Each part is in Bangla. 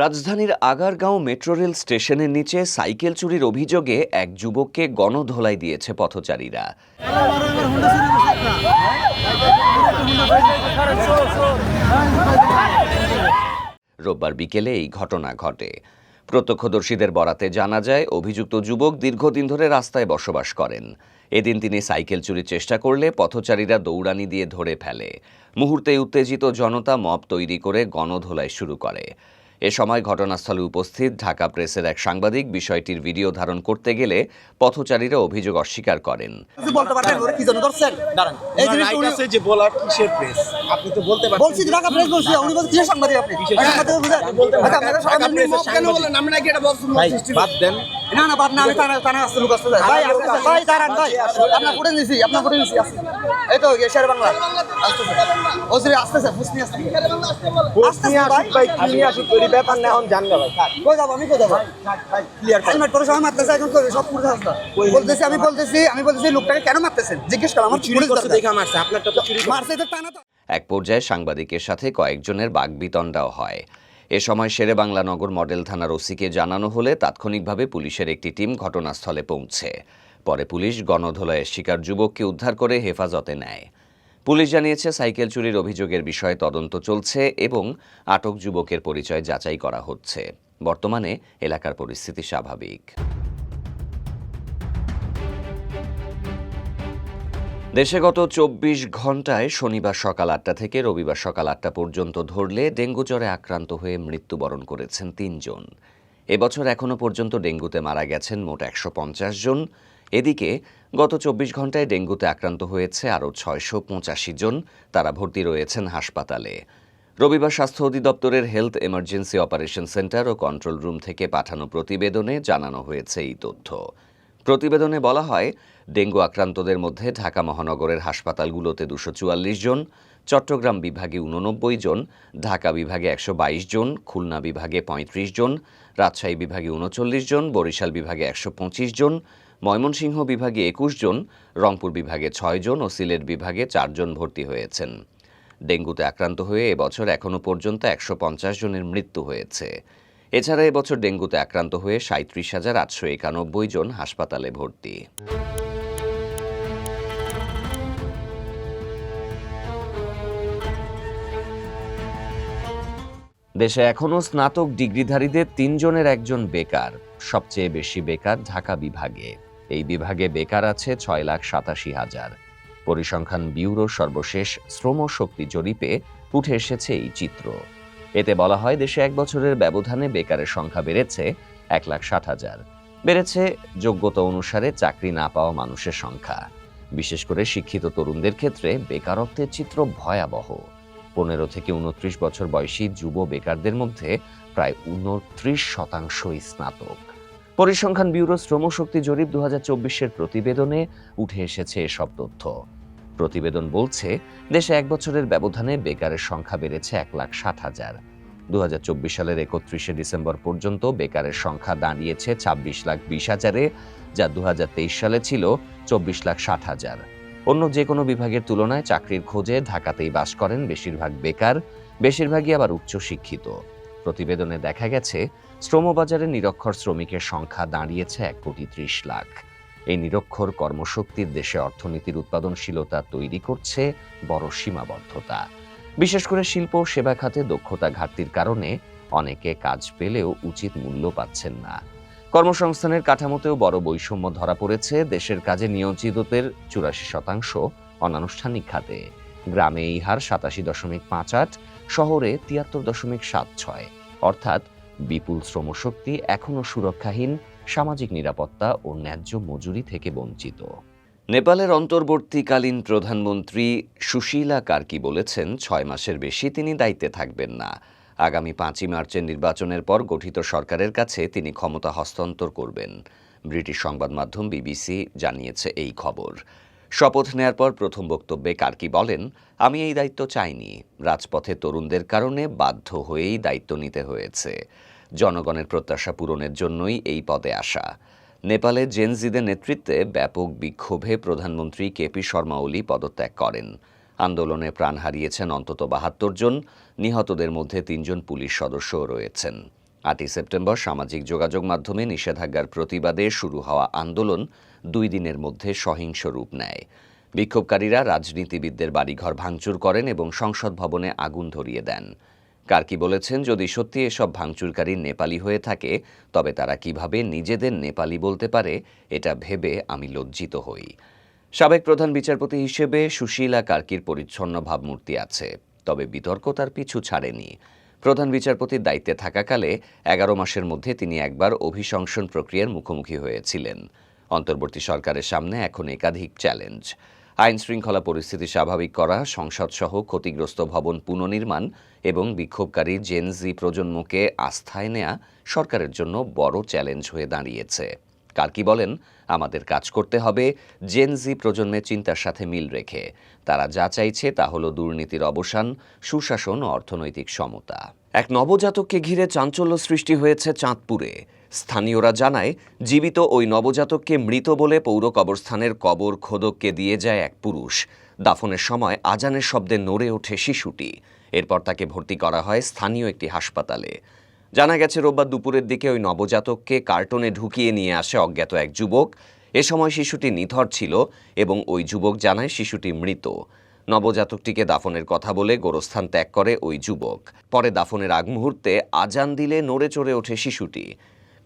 রাজধানীর আগারগাঁও মেট্রো রেল স্টেশনের নিচে সাইকেল চুরির অভিযোগে এক যুবককে গণধোলাই দিয়েছে পথচারীরা। রোববার বিকেলে এই ঘটনা ঘটে। প্রত্যক্ষদর্শীদের বরাতে জানা যায়, অভিযুক্ত যুবক দীর্ঘদিন ধরে রাস্তায় বসবাস করেন। এদিন তিনি সাইকেল চুরির চেষ্টা করলে পথচারীরা দৌড়ানি দিয়ে ধরে ফেলে। মুহূর্তে উত্তেজিত জনতা মব তৈরি করে গণধোলাই শুরু করে। এ সময় ঘটনাস্থলে উপস্থিত ঢাকা প্রেসের এক সাংবাদিক বিষয়টির ভিডিও ধারণ করতে গেলে পথচারীরা অভিযোগ অস্বীকার করেন। ব্যাপার না, এখন জানগা ভাই কই যাব, আমি কই যাব ক্লিয়ার হেলমেট পরে সবাই মারতেছে, এখন করে সব পুরো রাস্তা বলতেছি, আমি বলতেছি লোকটাকে কেন মারতেছেন জিজ্ঞেস কর, আমার চুরি করতে দেখা মারছে, আপনারটা তো চুরি মারছে, এটা টানা তো। এক পর্যায়ে সাংবাদিকের সাথে কয়েকজনের বাকবিতণ্ডাও হয়। এ সময় শেরেবাংলা নগর মডেল থানার ওসিকে জানানো হলে তাৎক্ষণিকভাবে পুলিশের একটি টিম ঘটনাস্থলে পৌঁছে। পরে পুলিশ গণধোলাইয়ের শিকার যুবককে উদ্ধার করে হেফাজতে নেয়। পুলিশ জানিয়েছে, সাইকেল চুরির অভিযোগের বিষয়ে তদন্ত চলছে এবং আটক যুবকের পরিচয় যাচাই করা হচ্ছে। বর্তমানে এলাকার পরিস্থিতি স্বাভাবিক। দেশে গত ২৪ ঘণ্টায় শনিবার সকাল ৮টা থেকে রবিবার সকাল ৮টা পর্যন্ত ধরলে ডেঙ্গু জ্বরে আক্রান্ত হয়ে মৃত্যুবরণ করেছেন ৩ জন। এবছর এখনও পর্যন্ত ডেঙ্গুতে মারা গেছেন মোট ১৫০ জন। এদিকে গত ২৪ ঘণ্টায় ডেঙ্গুতে আক্রান্ত হয়েছে আরও ৬৮৫ জন। তারা ভর্তি রয়েছেন হাসপাতালে। রবিবার স্বাস্থ্য অধিদপ্তরের হেলথ এমার্জেন্সি অপারেশন সেন্টার ও কন্ট্রোল রুম থেকে পাঠানো প্রতিবেদনে জানানো হয়েছে এই তথ্য। প্রতিবেদনে বলা হয়, ডেঙ্গু আক্রান্তদের মধ্যে ঢাকা মহানগরের হাসপাতালগুলোতে ২৪৪ জন, চট্টগ্রাম বিভাগে ৮৯ জন, ঢাকা বিভাগে ১২২ জন, খুলনা বিভাগে ৩৫ জন, রাজশাহী বিভাগে ৩৯ জন, বরিশাল বিভাগে ১২৫ জন, ময়মনসিংহ বিভাগে ২১ জন, রংপুর বিভাগে ৬ জন ও সিলেট বিভাগে ৪ জন ভর্তি হয়েছেন। ডেঙ্গুতে আক্রান্ত হয়ে এবছর এখনও পর্যন্ত ১৫০ জনের মৃত্যু হয়েছে। এছাড়া এবছর ডেঙ্গুতে আক্রান্ত হয়ে ৩৭,৮৯১ জন হাসপাতালে ভর্তি। দেশে এখনও স্নাতক ডিগ্রিধারীদের ৩ জনের ১ জন বেকার। সবচেয়ে বেশি বেকার ঢাকা বিভাগে। এই বিভাগে বেকার আছে ৬,৮৭,০০০। পরিসংখ্যান ব্যুরোর সর্বশেষ শ্রম শক্তি জরিপে উঠে এসেছে এই চিত্র। এতে বলা হয়, দেশে ১ বছরের ব্যবধানে বেকারের সংখ্যা বেড়েছে ১,৬০,০০০। বেড়েছে যোগ্যতা অনুসারে চাকরি না পাওয়া মানুষের সংখ্যা। বিশেষ করে শিক্ষিত তরুণদের ক্ষেত্রে বেকারত্বের চিত্র ভয়াবহ। ১৫ থেকে ২৯ বছর বয়সী যুব বেকারদের মধ্যে প্রায় ২৯% স্নাতক। পরিসংখ্যান ব্যুরো শ্রমশক্তি জরিপ ২০২৪-এর প্রতিবেদনে উঠে এসেছে এসব তথ্য। প্রতিবেদন বলছে, দেশে ১ বছরের ব্যবধানে বেকারের সংখ্যা বেড়েছে ১,৬০,০০০। ২০২৪ সালের ৩১ ডিসেম্বর পর্যন্ত বেকারের সংখ্যা দাঁড়িয়েছে ২৬,২০,০০০-এ, যা ২০২৩ সালে ছিল ২৪,৬০,০০০। অন্য যে কোনো বিভাগের তুলনায় চাকরির খোঁজে ঢাকাতেই বাস করেন বেশিরভাগ বেকার, বেশিরভাগই আবার উচ্চশিক্ষিত। প্রতিবেদনে দেখা গেছে, শ্রমবাজারে নিরক্ষর শ্রমিকের সংখ্যা দাঁড়িয়েছে ১,৩০,০০,০০০। এই নিরক্ষর কর্মশক্তির দেশে অর্থনীতির উৎপাদনশীলতা তৈরি করছে বড় সীমাবদ্ধতা। বিশেষ করে শিল্প ও সেবা খাতে দক্ষতা ঘাটতির কারণে অনেকে কাজ পেলেও উচিত মূল্য পাচ্ছেন না। কর্মসংস্থানের কাঠামোতেও বড় বৈষম্য ধরা পড়েছে। দেশের কাজে নিয়োজিতদের ৮৪% অনানুষ্ঠানিক খাতে। গ্রামে এই হার ৮৭.৫৮, শহরে ৭৩.৭৬। অর্থাৎ বিপুল শ্রমশক্তি এখনও সুরক্ষাহীন সামাজিক নিরাপত্তা ও ন্যায্য মজুরি থেকে বঞ্চিত। নেপালের অন্তর্বর্তীকালীন প্রধানমন্ত্রী সুশীলা কার্কি বলেছেন 6 মাসের বেশি তিনি দায়িত্বে থাকবেন না। আগামী 5ই মার্চের নির্বাচনের পর গঠিত সরকারের কাছে তিনি ক্ষমতা হস্তান্তর করবেন। ব্রিটিশ সংবাদ মাধ্যম বিবিসি জানিয়েছে এই খবর। শপথ নেয়ার পর প্রথম বক্তব্যে কার্কি বলেন, আমি এই দায়িত্ব চাইনি, রাজপথে তরুণদের কারণে বাধ্য হয়েই দায়িত্ব নিতে হয়েছে। জনগণের প্রত্যাশা পূরণের জন্যই এই পদে আসা। নেপালে জেনজিদের নেতৃত্বে ব্যাপক বিক্ষোভে প্রধানমন্ত্রী কেপি শর্মা ওলি পদত্যাগ করেন। আন্দোলনে প্রাণ হারিয়েছেন অন্তত 72 জন, নিহতদের মধ্যে 3 জন পুলিশ সদস্যও রয়েছেন। 8ই সেপ্টেম্বর সামাজিক যোগাযোগ মাধ্যমে নিষেধাজ্ঞার প্রতিবাদে শুরু হওয়া আন্দোলন 2 দিনের মধ্যে সহিংস রূপ নেয়। বিক্ষোভকারীরা রাজনীতিবিদদের বাড়িঘর ভাঙচুর করেন এবং সংসদ ভবনে আগুন ধরিয়ে দেন। কার্কি বলেছেন, যদি সত্যি এসব ভাঙচুরকারী নেপালি হয়ে থাকে তবে তারা কিভাবে নিজেদের নেপালি বলতে পারে, এটা ভেবে আমি লজ্জিত হই। সাবেক প্রধান বিচারপতি হিসেবে সুশীলা কার্কির পরিচ্ছন্ন ভাবমূর্তি আছে, তবে বিতর্ক তার পিছু ছাড়েনি। প্রধান বিচারপতির দায়িত্বে থাকাকালে 11 মাসের মধ্যে তিনি একবার অভিশংসন প্রক্রিয়ার মুখোমুখি হয়েছিলেন। অন্তর্বর্তী সরকারের সামনে এখন একাধিক চ্যালেঞ্জ: আইন শৃঙ্খলা পরিস্থিতি স্বাভাবিক করা, সংসদসহ ক্ষতিগ্রস্ত ভবন পুনর্নির্মাণ এবং বিক্ষোভকারী জেনজি প্রজন্মকে আস্থায় নেয়া সরকারের জন্য বড় চ্যালেঞ্জ হয়ে দাঁড়িয়েছে। কার্কি বলেন, আমাদের কাজ করতে হবে জেনজি প্রজন্মের চিন্তার সাথে মিল রেখে। তারা যা চাইছে তা হলো দুর্নীতির অবসান, সুশাসন ও অর্থনৈতিক সমতা। এক নবজাতককে ঘিরে চাঞ্চল্য সৃষ্টি হয়েছে চাঁদপুরে। স্থানীয়রা জানায়, জীবিত ওই নবজাতককে মৃত বলে পৌর কবরস্থানের কবর খোদককে দিয়ে যায় এক পুরুষ। দাফনের সময় আজানের শব্দে নড়ে ওঠে শিশুটি। এরপর তাকে ভর্তি করা হয় স্থানীয় একটি হাসপাতালে। জানা গেছে, রোববার দুপুরের দিকে ওই নবজাতককে কার্টনে ঢুকিয়ে নিয়ে আসে অজ্ঞাত এক যুবক। এ সময় শিশুটি নিথর ছিল এবং ওই যুবক জানায় শিশুটি মৃত। নবজাতকটিকে দাফনের কথা বলে গোরস্থান ত্যাগ করে ওই যুবক। পরে দাফনের আগ মুহূর্তে আজান দিলে নড়ে চড়ে ওঠে শিশুটি।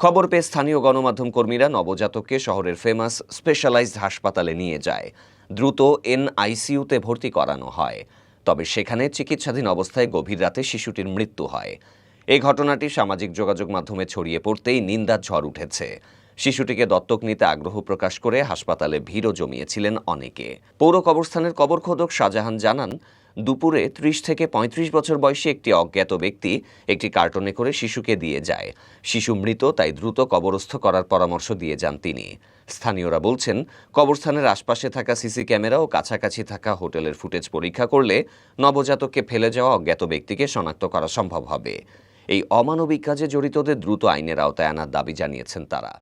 খবর পেয়ে স্থানীয় গণমাধ্যম কর্মীরা নবজাতককে শহরের ফেমাস স্পেশালাইজড হাসপাতালে নিয়ে যায়। দ্রুত এনআইসিইউতে ভর্তি করানো হয়। তবে সেখানে চিকিৎসাধীন অবস্থায় গভীর রাতে শিশুটির মৃত্যু হয়। এই ঘটনাটি সামাজিক যোগাযোগ মাধ্যমে ছড়িয়ে পড়তেই নিন্দার ঝড় উঠেছে। শিশুটিকে দত্তক নিতে আগ্রহ প্রকাশ করে হাসপাতালে ভিড়ও জমিয়েছিলেন অনেকে। পৌর কবরস্থানের কবর খোদক শাহজাহান জানান, দুপুরে 30 থেকে 35 বছর বয়সী একটি অজ্ঞাত ব্যক্তি একটি কার্টনে করে শিশুকে দিয়ে যায়। শিশু মৃত, তাই দ্রুত কবরস্থ করার পরামর্শ দিয়ে যান তিনি। স্থানীয়রা বলছেন, কবরস্থানের আশপাশে থাকা সিসি ক্যামেরা ও কাছাকাছি থাকা হোটেলের ফুটেজ পরীক্ষা করলে নবজাতককে ফেলে যাওয়া অজ্ঞাত ব্যক্তিকে শনাক্ত করা সম্ভব হবে। এই অমানবিক কাজে জড়িতদের দ্রুত আইনের আওতায় আনার দাবি জানিয়েছেন তারা।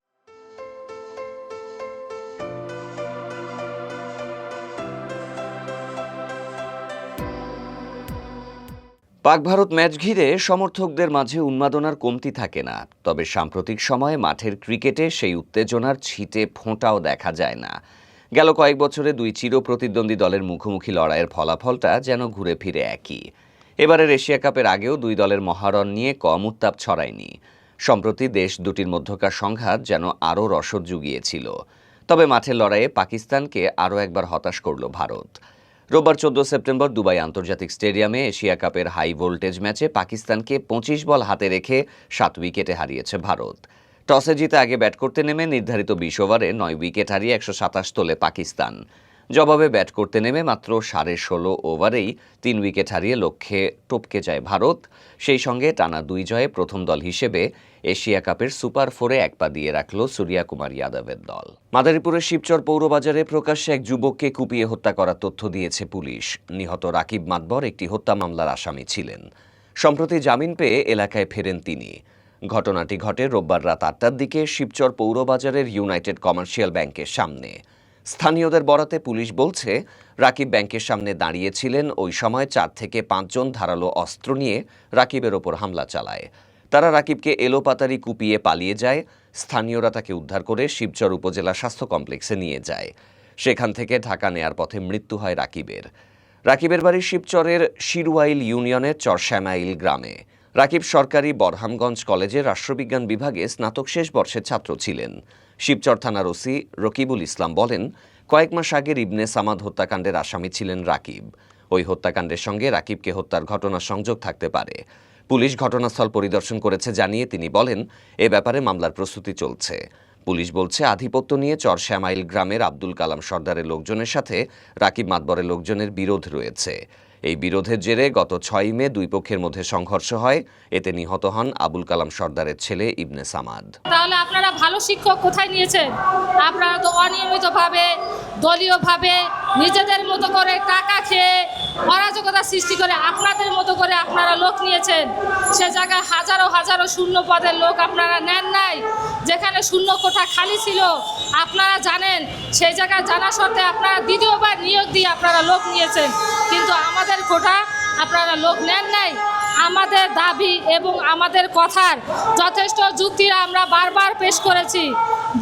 পাক ভারত ম্যাচ ঘিরে সমর্থকদের মাঝে উন্মাদনার কমতি থাকে না, তবে সাম্প্রতিক সময়ে মাঠের ক্রিকেটে সেই উত্তেজনার ছিটে ফোঁটাও দেখা যায় না। গেল কয়েক বছরে 2 চিরপ্রতিদ্বন্দ্বী দলের মুখোমুখি লড়াইয়ের ফলাফলটা যেন ঘুরে ফিরে একই। এবারের এশিয়া কাপের আগেও 2 দলের মহারণ নিয়ে কম উত্তাপ ছড়ায়নি। সম্প্রতি দেশ দুটির মধ্যকার সংঘাত যেন আরও রসদ জুগিয়েছিল। তবে মাঠের লড়াইয়ে পাকিস্তানকে আরও একবার হতাশ করল ভারত। রোববার 14 সেপ্টেম্বর দুবাই আন্তর্জাতিক স্টেডিয়ামে এশিয়া কাপের হাই ভোল্টেজ ম্যাচে পাকিস্তানকে 25 বল হাতে রেখে 7 উইকেটে হারিয়েছে ভারত। টসে জিতে আগে ব্যাট করতে নেমে নির্ধারিত 20 ওভারে 9 উইকেট হারিয়ে 127 তোলে পাকিস্তান। জবাবে ব্যাট করতে নেমে মাত্র 16.5 ওভারেই 3 উইকেট হারিয়ে লক্ষ্যে টপকে যায় ভারত। সেই সঙ্গে টানা 2 জয়ে প্রথম দল হিসেবে এশিয়া কাপের সুপার 4-এ এক পা দিয়ে রাখল সূর্যা কুমার যাদবের দল। মাদারীপুরের শিবচর পৌরবাজারে প্রকাশ্যে এক যুবককে কুপিয়ে হত্যা করার তথ্য দিয়েছে পুলিশ। নিহত রাকিব মাতবর একটি হত্যা মামলার আসামি ছিলেন। সম্প্রতি জামিন পেয়ে এলাকায় ফেরেন তিনি। ঘটনাটি ঘটে রোববার রাত 8টার দিকে শিবচর পৌরবাজারের ইউনাইটেড কমার্শিয়াল ব্যাংকের সামনে। স্থানীয়দের বরাতে পুলিশ বলছে, রাকিব ব্যাংকের সামনে দাঁড়িয়েছিলেন। ওই সময় 4 থেকে 5 জন ধারালো অস্ত্র নিয়ে রাকিবের ওপর হামলা চালায়। তারা রাকিবকে এলোপাতাড়ি কুপিয়ে পালিয়ে যায়। স্থানীয়রা তাকে উদ্ধার করে শিবচর উপজেলা স্বাস্থ্য কমপ্লেক্সে নিয়ে যায়। সেখান থেকে ঢাকা নেয়ার পথে মৃত্যু হয় রাকিবের। রাকিবের বাড়ি শিবচরের শিরুয়াইল ইউনিয়নের চরশ্যামাইল গ্রামে। রাকিব সরকারি বরহামগঞ্জ কলেজের রাষ্ট্রবিজ্ঞান বিভাগে স্নাতক শেষ বর্ষের ছাত্র ছিলেন। শিবচর থানার ওসি রকিবুল ইসলাম বলেন, কয়েক মাস আগে ইবনে সামাদ হত্যাকাণ্ডের আসামি ছিলেন রাকিব। ওই হত্যাকাণ্ডের সঙ্গে রাকিবকে হত্যার ঘটনার সংযোগ থাকতে পারে। পুলিশ ঘটনাস্থল পরিদর্শন করেছে জানিয়ে তিনি বলেন, এ ব্যাপারে মামলার প্রস্তুতি চলছে। পুলিশ বলছে, আধিপত্য নিয়ে চরশ্যামাইল গ্রামের আব্দুল কালাম সর্দারের লোকজনের সাথে রাকিব মাতবরের লোকজনের বিরোধ রয়েছে। এই বিরোধের জেরে গত 6 মে দুই পক্ষের মধ্যে সংঘর্ষ হয়। এতে নিহত হন আবুল কালাম সর্দারের ছেলে ইবনে সামাদ। তাহলে আপনারা ভালো শিক্ষক কোথায় নিয়েছেন? আপনারা তো অনিয়মিতভাবে, দলীয়ভাবে, নিজেদের মতো করে টাকা খেয়ে অরাজকতা সৃষ্টি করে আপনাদের মতো করে আপনারা লোক নিয়েছেন। সে জায়গায় হাজারো হাজারো শূন্য পদের লোক আপনারা নেন নাই। যেখানে শূন্য কোঠা খালি ছিল আপনারা জানেন, সেই জায়গায় জানা সত্ত্বে আপনারা দ্বিতীয়বার নিয়োগ দিয়ে আপনারা লোক নিয়েছেন, কিন্তু আমাদের কোঠা আপনারা লোক নেন নাই। আমাদের দাবি এবং আমাদের কথার যথেষ্ট যুক্তিরা আমরা বারবার পেশ করেছি,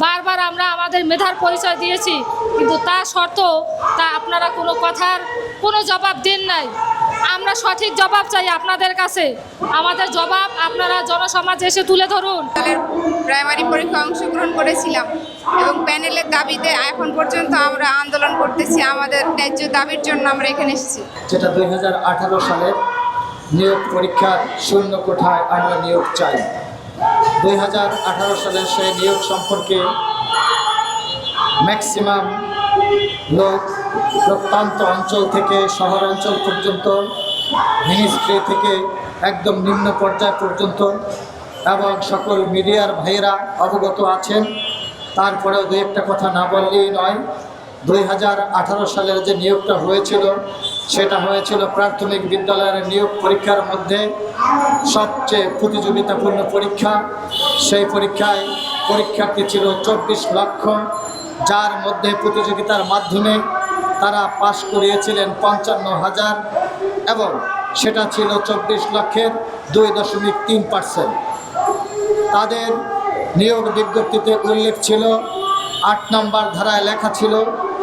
বারবার আমরা আমাদের মেধার পরিচয় দিয়েছি, কিন্তু তা সত্ত্বেও আপনারা কোনো কথার কোনো জবাব দেন নাই। আমরা সঠিক জবাব চাই আপনাদের কাছে। আমাদের জবাব আপনারা জনসমাজে এসে তুলে ধরুন। প্রাইমারি পরীক্ষায় অংশগ্রহণ করেছিলাম এবং প্যানেলের দাবিতে এখন পর্যন্ত আমরা আন্দোলন করতেছি। আমাদের ন্যায্য দাবির জন্য আমরা এখানে এসেছি। যেটা 2018 সালের নিয়োগ পরীক্ষার শূন্য কোঠায় আমরা নিয়োগ চাই। 2018 সালের সেই নিয়োগ সম্পর্কে ম্যাক্সিমাম লোক প্রত্যন্ত অঞ্চল থেকে শহর অঞ্চল পর্যন্ত, মিনিস্ট্রি থেকে একদম নিম্ন পর্যায় পর্যন্ত এবং সকল মিডিয়ার ভাইয়েরা অবগত আছেন। তারপরেও দু একটা কথা না বললেই নয়। 2018 সালের যে নিয়োগটা হয়েছিল সেটা হয়েছিল প্রাথমিক বিদ্যালয়ের নিয়োগ পরীক্ষার মধ্যে সবচেয়ে প্রতিযোগিতাপূর্ণ পরীক্ষা। সেই পরীক্ষায় পরীক্ষার্থী ছিল 24 লক্ষ, যার মধ্যে প্রতিযোগিতার মাধ্যমে তারা পাশ করিয়েছিলেন 55,000 এবং সেটা ছিল 24 লক্ষের 2.3%। তাদের নিয়োগ বিজ্ঞপ্তিতে উল্লেখ ছিল, 8 নম্বর ধারায় লেখা ছিল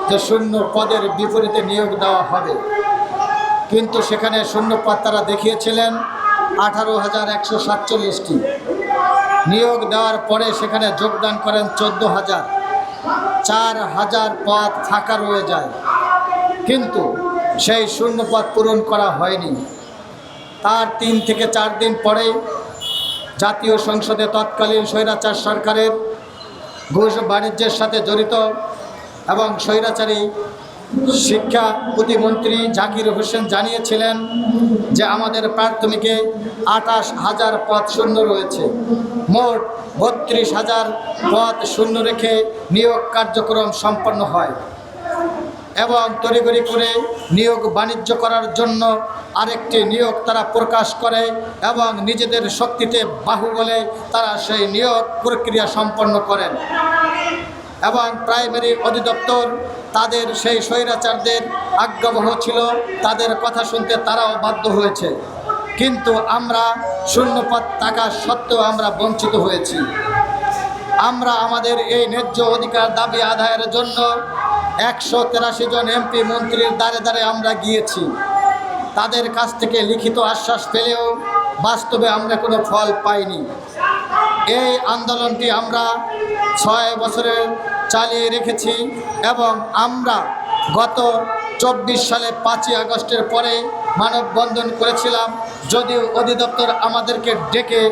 যে শূন্য পদের বিপরীতে নিয়োগ দেওয়া হবে, কিন্তু সেখানে শূন্য পদ তারা দেখিয়েছিলেন 18,147টি। নিয়োগ দেওয়ার পরে সেখানে যোগদান করেন 14,000। 4,000 পদ ফাঁকা রয়ে যায়, কিন্তু সেই শূন্য পদ পূরণ করা হয়নি। তার 3 থেকে 4 দিন পরেই জাতীয় সংসদে তৎকালীন স্বৈরাচার সরকারের ঘুষ বাণিজ্যের সাথে জড়িত এবং স্বৈরাচারী শিক্ষা প্রতিমন্ত্রী জাকির হোসেন জানিয়েছিলেন যে আমাদের প্রাথমিকে 28,000 পদ শূন্য রয়েছে। মোট 32,000 পদ শূন্য রেখে নিয়োগ কার্যক্রম সম্পন্ন হয় এবং তড়িঘড়ি করে নিয়োগ বাণিজ্য করার জন্য আরেকটি নিয়োগ তারা প্রকাশ করে এবং নিজেদের শক্তিতে বাহুবলে তারা সেই নিয়োগ প্রক্রিয়া সম্পন্ন করেন এবং প্রাইমারি অধিদপ্তর তাদের সেই স্বৈরাচারদের আজ্ঞাবহ ছিল, তাদের কথা শুনতে তারাও বাধ্য হয়েছে। কিন্তু আমরা শূন্যপদ থাকা সত্ত্বেও আমরা বঞ্চিত হয়েছি। আমরা আমাদের এই ন্যায্য অধিকার দাবি আদায়ের জন্য 183 জন এমপি মন্ত্রীর দ্বারে দ্বারে আমরা গিয়েছি। তাদের কাছ থেকে লিখিত আশ্বাস পেলেও বাস্তবে আমরা কোনো ফল পাইনি। এই আন্দোলনটি আমরা 6 বছরে চালিয়ে রেখেছি এবং আমরা গত 24 সালে 5ই আগস্টের পরে মানববন্ধন করেছিলাম, যদিও অধিদপ্তর আমাদেরকে ডেকে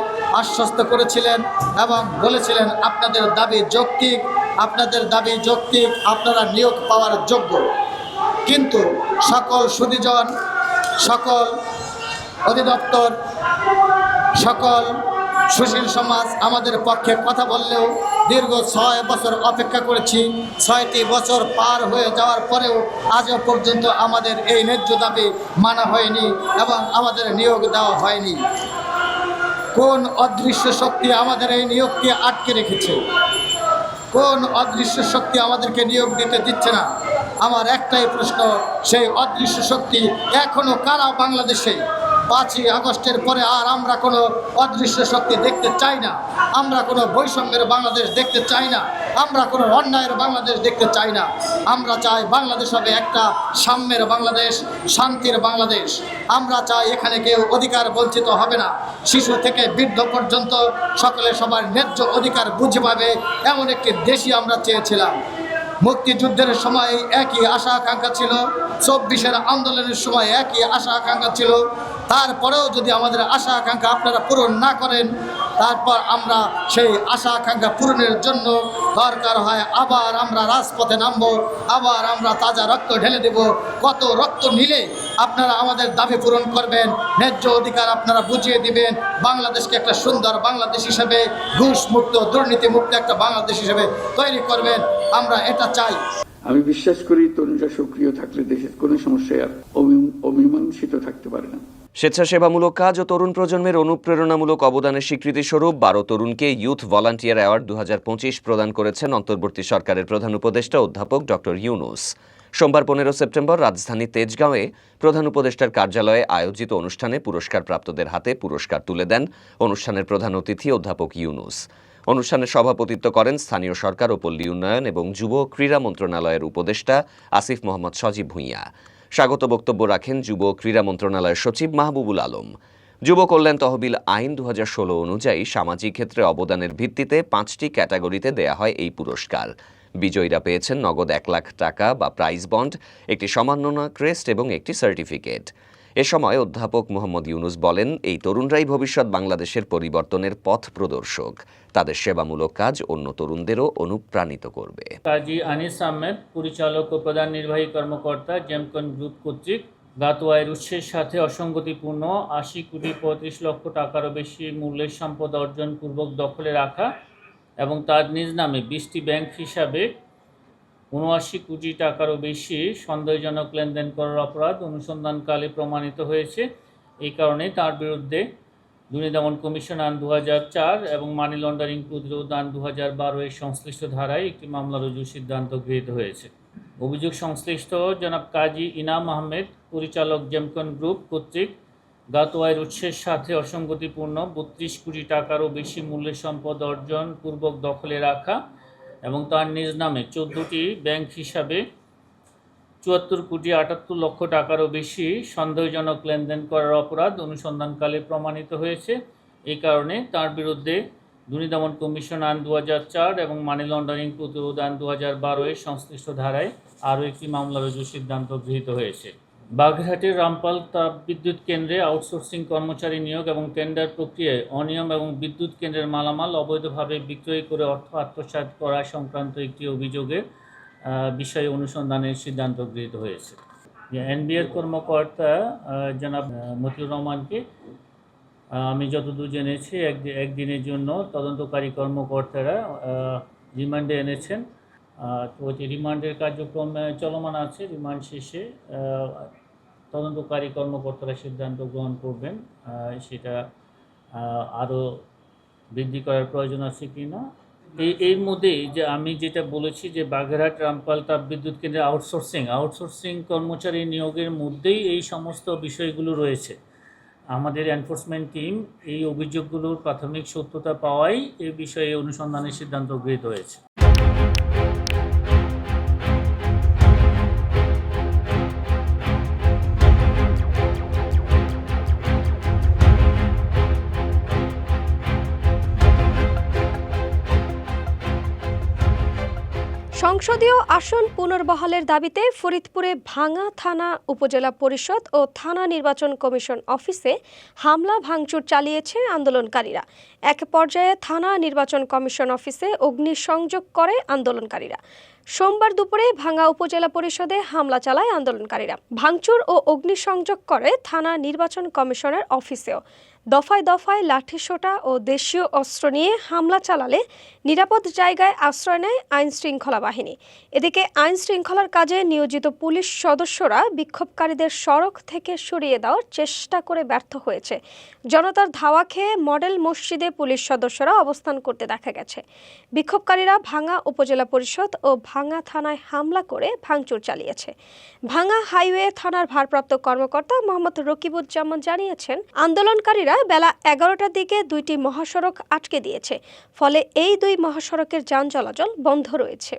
আশ্বস্ত করেছিলেন এবং বলেছিলেন আপনাদের দাবি যৌক্তিক, আপনাদের দাবি যৌক্তিক, আপনারা নিয়োগ পাওয়ার যোগ্য। কিন্তু সকল সুধীজন, সকল অধিদপ্তর, সকল সুশীল সমাজ আমাদের পক্ষে কথা বললেও দীর্ঘ 6 বছর অপেক্ষা করেছি। 6টি বছর পার হয়ে যাওয়ার পরেও আজও পর্যন্ত আমাদের এই ন্যায্য দাবি মানা হয়নি এবং আমাদের নিয়োগ দেওয়া হয়নি। কোন অদৃশ্য শক্তি আমাদের এই নিয়োগকে আটকে রেখেছে? কোন অদৃশ্য শক্তি আমাদেরকে নিয়োগ দিতে দিচ্ছে না? আমার একটাই প্রশ্ন, সেই অদৃশ্য শক্তি এখনও কারা বাংলাদেশে? 5ই আগস্টের পরে আর আমরা কোনো অদৃশ্য শক্তি দেখতে চাই না। আমরা কোনো বৈষম্যের বাংলাদেশ দেখতে চাই না। আমরা কোনো অন্যায়ের বাংলাদেশ দেখতে চাই না। আমরা চাই বাংলাদেশ হবে একটা সাম্যের বাংলাদেশ, শান্তির বাংলাদেশ। আমরা চাই এখানে কেউ অধিকার বঞ্চিত হবে না। শিশু থেকে বৃদ্ধ পর্যন্ত সকলে সবার ন্যায্য অধিকার বুঝে পাবে, এমন একটি দেশই আমরা চেয়েছিলাম। মুক্তিযুদ্ধের সময় একই আশা আকাঙ্ক্ষা ছিল, 24-এর আন্দোলনের সময় একই আশা আকাঙ্ক্ষা ছিল, তারপরেও যদি আমাদের আশা আকাঙ্ক্ষা আপনারা পূরণ না করেন, তারপর আমরা সেই আশা আকাঙ্ক্ষা পূরণের জন্য দরকার হয় আবার আমরা রাজপথে নামবো, আবার আমরা তাজা রক্ত ঢেলে দেব। কত রক্ত নিলে আপনারা আমাদের দাবি পূরণ করবেন, ন্যায্য অধিকার আপনারা বুঝিয়ে দিবেন, বাংলাদেশকে একটা সুন্দর বাংলাদেশ হিসেবে, ঘুষমুক্ত দুর্নীতিমুক্ত একটা বাংলাদেশ হিসেবে তৈরি করবেন, আমরা এটা চাই। আমি বিশ্বাস করি তরুণরা সক্রিয় থাকলে দেশের কোনো সমস্যায় আর অমীমাংসিত থাকতে পারে না। স্বেচ্ছাসেবামূলক কাজ ও তরুণ প্রজন্মের অনুপ্রেরণামূলক অবদানের স্বীকৃতিস্বরূপ 12 তরুণকে ইউথ ভলান্টিয়ার অ্যাওয়ার্ড 2025 প্রদান করেছেন অন্তর্বর্তী সরকারের প্রধান উপদেষ্টা অধ্যাপক ডক্টর ইউনূস। সোমবার 15 সেপ্টেম্বর রাজধানী তেজগাঁওয়ে প্রধান উপদেষ্টার কার্যালয়ে আয়োজিত অনুষ্ঠানে পুরস্কারপ্রাপ্তদের হাতে পুরস্কার তুলে দেন অনুষ্ঠানের প্রধান অতিথি অধ্যাপক ইউনূস। অনুষ্ঠানে সভাপতিত্ব করেন স্থানীয় সরকার ও পল্লী উন্নয়ন এবং যুব ক্রীড়া মন্ত্রণালয়ের উপদেষ্টা আসিফ মোহাম্মদ সজীব ভূঁইয়া। স্বাগত বক্তব্য রাখেন যুব ক্রীড়া মন্ত্রণালয়ের সচিব মাহবুবুল আলম। যুব কল্যাণ তহবিল আইন 2016 অনুযায়ী সামাজিক ক্ষেত্রে অবদানের ভিত্তিতে 5টি ক্যাটাগরিতে দেয়া হয় এই পুরস্কার। বিজয়ীরা পেয়েছেন নগদ 1 লাখ টাকা বা প্রাইজ বন্ড, একটি সম্মাননা ক্রেস্ট এবং একটি সার্টিফিকেট। এ সময় অধ্যাপক মোহাম্মদ ইউনূস বলেন, এই তরুণরাই ভবিষ্যৎ বাংলাদেশের পরিবর্তনের পথ প্রদর্শক। তাদের সেবামূলক কাজ অন্য তরুণদেরও অনুপ্রাণিত করবে। কাজী আনিস আহমেদ, পরিচালক ও প্রধান নির্বাহী কর্মকর্তা, জেমকন গ্রুপ কর্তৃক গত আয়ের উৎসের সাথে অসঙ্গতিপূর্ণ 80 কোটি 35 লক্ষ টাকারও বেশি মূল্যের সম্পদ অর্জন পূর্বক দখলে রাখা এবং তার নিজ নামে 20টি ব্যাংক হিসাবে 79 কোটি টাকারও বেশি সন্দেহজনক লেনদেন করার অপরাধ অনুসন্ধানকালে প্রমাণিত হয়েছে। এই কারণে তার বিরুদ্ধে দুর্নীতি দমন কমিশন আইন 2004 এবং মানি লন্ডারিং প্রতিরোধ আইন 2012 এর সংশ্লিষ্ট ধারায় একটি মামলা রুজুর সিদ্ধান্ত গৃহীত হয়েছে। অভিযোগ সংশ্লিষ্ট জনাব কাজী ইনাম আহমেদ, পরিচালক জেমকন গ্রুপ কর্তৃক গত আয়ের উৎসের সাথে অসঙ্গতিপূর্ণ 32 কোটি টাকারও বেশি মূল্যের সম্পদ অর্জন পূর্বক দখলে রাখা এবং তার নিজ নামে 14টি ব্যাংক হিসাবে 74 কোটি 78 লক্ষ টাকারও বেশি সন্দেহজনক লেনদেন করার অপরাধ অনুসন্ধানকালে প্রমাণিত হয়েছে। এই কারণে তার বিরুদ্ধে দুর্নীতি দমন কমিশন আইন 2004 এবং মানি লন্ডারিং প্রতিরোধ আইন 2012 এর সংশ্লিষ্ট ধারায় আরও একটি মামলা রুজুর সিদ্ধান্ত গৃহীত হয়েছে। বাগেরহাটের রামপাল তাপবিদ্যুৎ কেন্দ্রে আউটসোর্সিং কর্মচারী নিয়োগ এবং টেন্ডার প্রক্রিয়ায় অনিয়ম এবং বিদ্যুৎ কেন্দ্রের মালামাল অবৈধভাবে বিক্রয় করে অর্থ আত্মসাৎ করা সংক্রান্ত একটি অভিযোগের বিষয়ে অনুসন্ধানের সিদ্ধান্ত গৃহীত হয়েছে। এনবিআর কর্মকর্তা জনাব মতিউর রহমানকে আমি যতদূর জেনেছি একদিনের জন্য তদন্তকারী কর্মকর্তারা রিমান্ডে এনেছেন। তো রিমান্ডের কার্যক্রম চলমান আছে। রিমান্ড শেষে তদন্তকারী কর্মকর্তারা সিদ্ধান্ত গ্রহণ করবেন সেটা আরও বৃদ্ধি করার প্রয়োজন আছে কি না। এর মধ্যেই যে আমি যেটা বলেছি যে বাগেরহাট রামপাল তাপবিদ্যুৎ কেন্দ্রে আউটসোর্সিং কর্মচারী নিয়োগের মধ্যেই এই সমস্ত বিষয়গুলো রয়েছে। আমাদের এনফোর্সমেন্ট টিম এই অভিযোগগুলোর প্রাথমিক সত্যতা পাওয়াই এই বিষয়ে অনুসন্ধানের সিদ্ধান্ত গৃহীত হয়েছে। সংসদীয় আসন পুনর্বহালের দাবিতে ফরিদপুরে ভাঙ্গা থানা উপজেলা পরিষদ ও থানা নির্বাচন কমিশন অফিসে হামলা ভাঙচুর চালিয়েছে আন্দোলনকারীরা। এক পর্যায়ে থানা নির্বাচন কমিশন অফিসে অগ্নিসংযোগ করে আন্দোলনকারীরা। সোমবার দুপুরে ভাঙ্গা উপজেলা পরিষদে হামলা চালায় আন্দোলনকারীরা। ভাঙচুর ও অগ্নিসংযোগ করে থানা নির্বাচন কমিশনের অফিসেও। দফায় দফায় লাঠিসোঁটা ও দেশীয় অস্ত্র নিয়ে হামলা চালালে নিরাপদ জায়গায় আশ্রয় নেয় আইন শৃঙ্খলা বাহিনী। এদিকে আইন শৃঙ্খলার কাজে নিয়োজিত পুলিশ সদস্যরা বিক্ষোভকারীদের সড়ক থেকে সরিয়ে দেওয়ার চেষ্টা করে ব্যর্থ হয়েছে। জনতার ধাওয়া খেয়ে মডেল মসজিদে পুলিশ সদস্যরা অবস্থান করতে দেখা গেছে। বিক্ষোভকারীরা ভাঙ্গা উপজেলা পরিষদ ও ভাঙ্গা থানায় হামলা করে ভাঙচুর চালিয়েছে। ভাঙ্গা হাইওয়ে থানার ভারপ্রাপ্ত কর্মকর্তা মোহাম্মদ রকিবুজ্জামান জানিয়েছেন, আন্দোলনকারীরা বেলা 11টার দিকে 2টি মহাসড়ক আটকে দিয়েছে। ফলে এই 2 মহাসড়কের যান চলাচল বন্ধ রয়েছে।